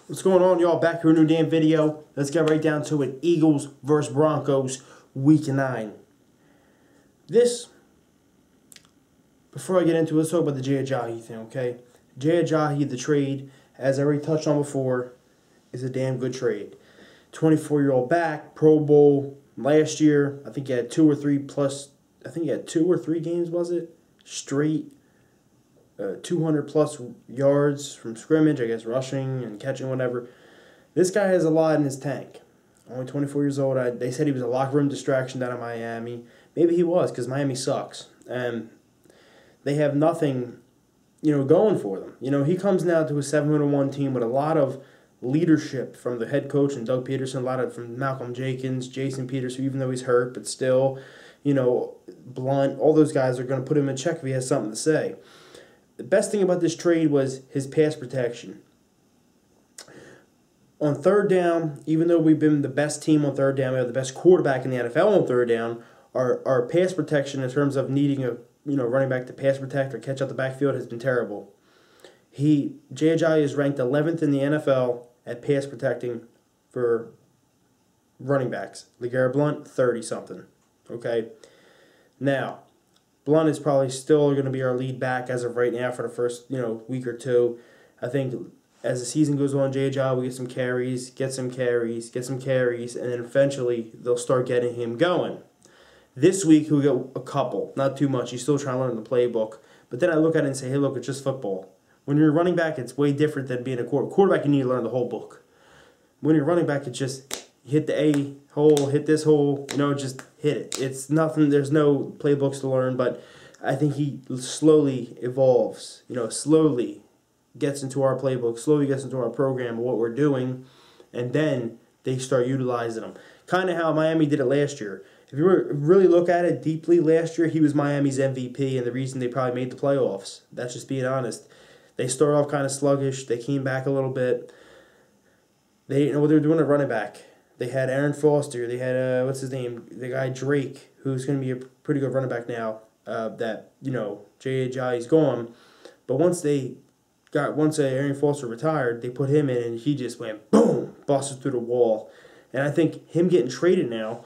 What's going on, y'all? Back here in a new damn video. Let's get right down to it. Eagles versus Broncos, Week 9. Before I get into it, let's talk about the Ajayi thing, okay? Ajayi, the trade, as I already touched on before, is a damn good trade. 24-year-old back, Pro Bowl last year. I think he had 2 or 3 games, was it? Straight 200-plus yards from scrimmage, I guess, rushing and catching, whatever. This guy has a lot in his tank. Only 24 years old. They said he was a locker room distraction down in Miami. Maybe he was, because Miami sucks. And they have nothing, going for them. He comes now to a 7-1 team with a lot of leadership from the head coach and Doug Peterson, a lot of from Malcolm Jenkins, Jason Peters, who even though he's hurt, but still, Blunt, all those guys are going to put him in check if he has something to say. The best thing about this trade was his pass protection. On third down, even though we've been the best team on third down, we have the best quarterback in the NFL on third down, our pass protection in terms of needing a running back to pass protect or catch out the backfield has been terrible. Ajayi is ranked 11th in the NFL at pass protecting for running backs. LeGarrette Blount, 30-something. Okay? Now, Blunt is probably still going to be our lead back as of right now for the first, week or two. I think as the season goes on, Ajayi will get some carries, and then eventually they'll start getting him going. This week he'll get a couple, not too much. He's still trying to learn the playbook. But then I look at it and say, hey, look, it's just football. When you're a running back, it's way different than being a quarterback. You need to learn the whole book. When you're running back, it's just hit the A hole, hit this hole, just hit it. It's nothing. There's no playbooks to learn, but I think he slowly evolves, slowly gets into our playbook, slowly gets into our program of what we're doing, and then they start utilizing him. Kind of how Miami did it last year. If you really look at it deeply, last year he was Miami's MVP and the reason they probably made the playoffs. That's just being honest. They started off kind of sluggish. They came back a little bit. They didn't know what they were doing at running back. They had Aaron Foster. They had, what's his name? The guy Drake, who's going to be a pretty good running back now. Ajayi's gone. But once Aaron Foster retired, they put him in and he just went boom, busted through the wall. And I think him getting traded now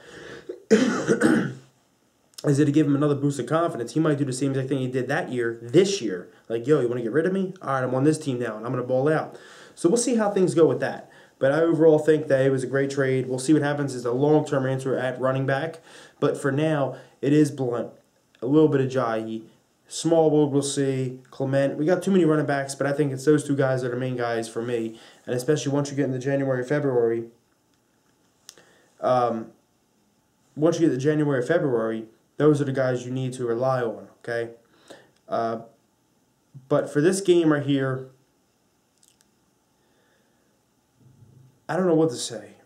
is it to give him another boost of confidence. He might do the same exact thing he did this year. Like, yo, you want to get rid of me? All right, I'm on this team now, and I'm going to ball out. So we'll see how things go with that. But I overall think that it was a great trade. We'll see what happens as a long-term answer at running back. But for now, it is Blunt, a little bit of Ajayi. Smallwood, we'll see. Clement. We got too many running backs, but I think it's those two guys that are main guys for me. And especially once you get into January, February, those are the guys you need to rely on, okay? But for this game right here, I don't know what to say,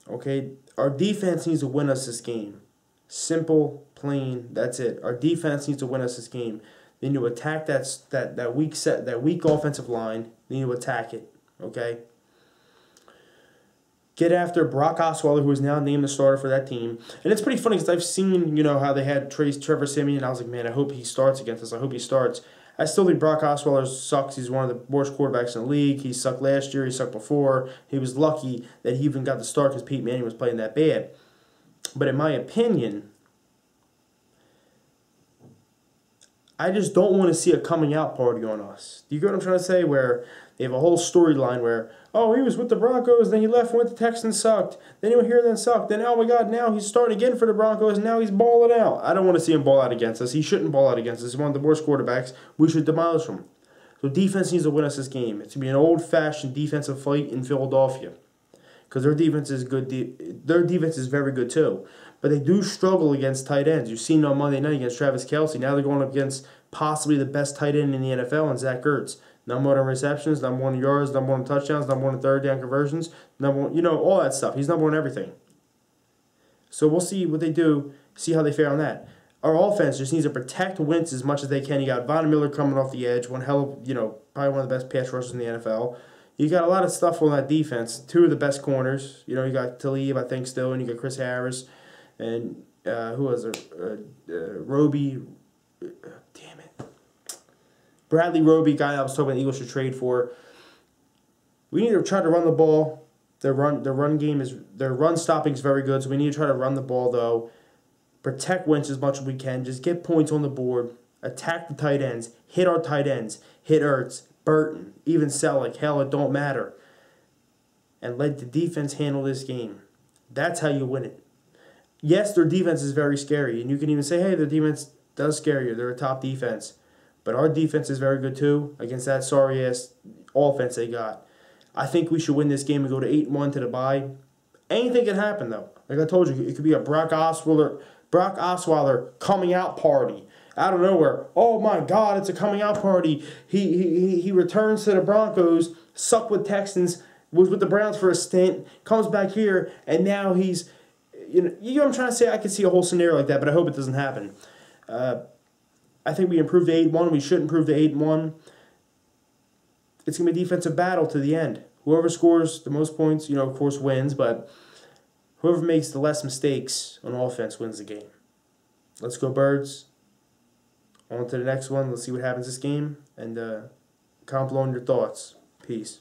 okay? Our defense needs to win us this game. Simple, plain, that's it. Our defense needs to win us this game. They need to attack that weak offensive line. They need to attack it, okay? Get after Brock Osweiler, who is now named the starter for that team. And it's pretty funny because I've seen, how they had Trevor Siemian, and I was like, man, I hope he starts against us. I hope he starts. I still think Brock Osweiler sucks. He's one of the worst quarterbacks in the league. He sucked last year. He sucked before. He was lucky that he even got the start because Peyton Manning was playing that bad. But in my opinion, I just don't want to see a coming out party on us. Do you get what I'm trying to say? Where they have a whole storyline where, oh, he was with the Broncos, then he left and went to Texans, sucked. Then he went here, then sucked. Then, oh my God, now he's starting again for the Broncos, and now he's balling out. I don't want to see him ball out against us. He shouldn't ball out against us. He's one of the worst quarterbacks. We should demolish him. So defense needs to win us this game. It's going to be an old-fashioned defensive fight in Philadelphia. Because their defense is good. Their defense is very good too. But they do struggle against tight ends. You've seen on Monday night against Travis Kelce. Now they're going up against possibly the best tight end in the NFL, and Zach Ertz. Number 1 in receptions, number 1 in yards, number 1 in touchdowns, number 1 in third down conversions, number 1, all that stuff. He's number 1 in everything. So we'll see what they do, see how they fare on that. Our offense just needs to protect Wentz as much as they can. You got Von Miller coming off the edge, probably one of the best pass rushers in the NFL. You got a lot of stuff on that defense. 2 of the best corners. You got Talib, I think, still, and you got Chris Harris, and who was it? Roby. Damn it. Bradley Roby, guy I was talking about the Eagles should trade for. We need to try to run the ball. Their run stopping is very good, so we need to try to run the ball though. Protect Wentz as much as we can. Just get points on the board. Attack the tight ends. Hit our tight ends. Hit Ertz, Burton, even Selleck. Hell, it don't matter. And let the defense handle this game. That's how you win it. Yes, their defense is very scary, and you can even say, hey, their defense does scare you. They're a top defense. But our defense is very good too against that sorry-ass offense they got. I think we should win this game and go to 8-1 to the bye. Anything can happen, though. Like I told you, it could be a Brock Osweiler coming out party out of nowhere. Oh my God, it's a coming out party. He returns to the Broncos, sucked with Texans, was with the Browns for a stint, comes back here, and now he's, you know what I'm trying to say? I can see a whole scenario like that, but I hope it doesn't happen. I think we improved to 8-1. We should improve to 8-1. It's going to be a defensive battle to the end. Whoever scores the most points, of course, wins, but whoever makes the less mistakes on offense wins the game. Let's go, Birds. On to the next one. Let's see what happens this game. And comment below on your thoughts. Peace.